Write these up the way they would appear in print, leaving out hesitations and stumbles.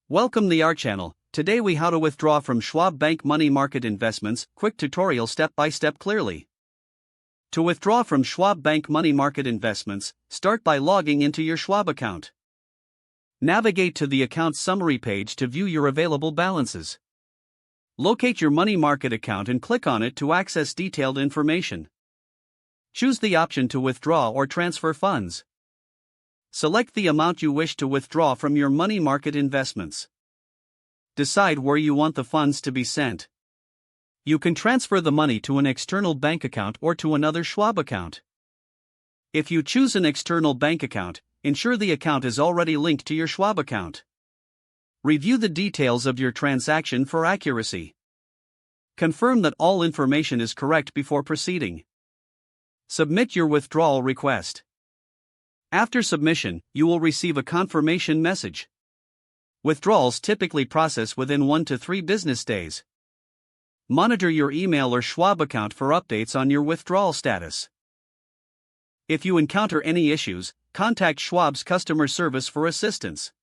Welcome to our channel. Today we how to withdraw from Schwab Bank money market investments. Quick tutorial step by step clearly. To withdraw from Schwab Bank money market investments, start by logging into your Schwab account. Navigate to the account summary page to view your available balances. Locate your money market account and click on it to access detailed information. Choose the option to withdraw or transfer funds. Select the amount you wish to withdraw from your money market investments. Decide where you want the funds to be sent. You can transfer the money to an external bank account or to another Schwab account. If you choose an external bank account, ensure the account is already linked to your Schwab account. Review the details of your transaction for accuracy. Confirm that all information is correct before proceeding. Submit your withdrawal request. After submission, you will receive a confirmation message. Withdrawals typically process within 1 to 3 business days. Monitor your email or Schwab account for updates on your withdrawal status. If you encounter any issues, contact Schwab's customer service for assistance.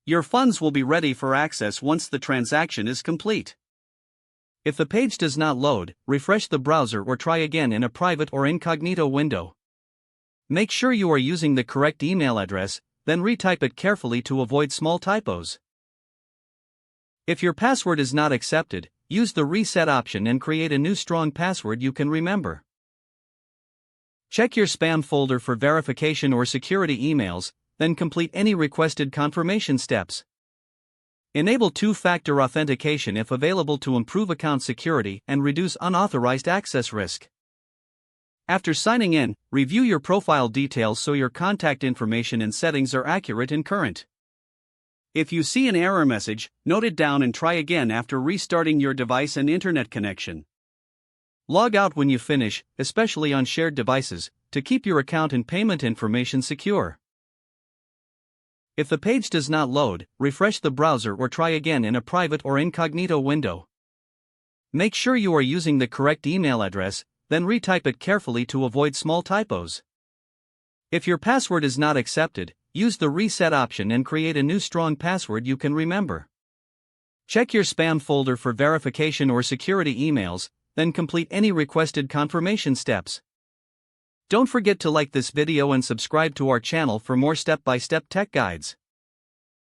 Your funds will be ready for access once the transaction is complete. If the page does not load, refresh the browser or try again in a private or incognito window. Make sure you are using the correct email address, then retype it carefully to avoid small typos. If your password is not accepted, use the reset option and create a new strong password you can remember. Check your spam folder for verification or security emails, then complete any requested confirmation steps. Enable two-factor authentication if available to improve account security and reduce unauthorized access risk. After signing in, review your profile details so your contact information and settings are accurate and current. If you see an error message, note it down and try again after restarting your device and internet connection. Log out when you finish, especially on shared devices, to keep your account and payment information secure. If the page does not load, refresh the browser or try again in a private or incognito window. Make sure you are using the correct email address, then retype it carefully to avoid small typos. If your password is not accepted, use the reset option and create a new strong password you can remember. Check your spam folder for verification or security emails, then complete any requested confirmation steps. Don't forget to like this video and subscribe to our channel for more step-by-step tech guides.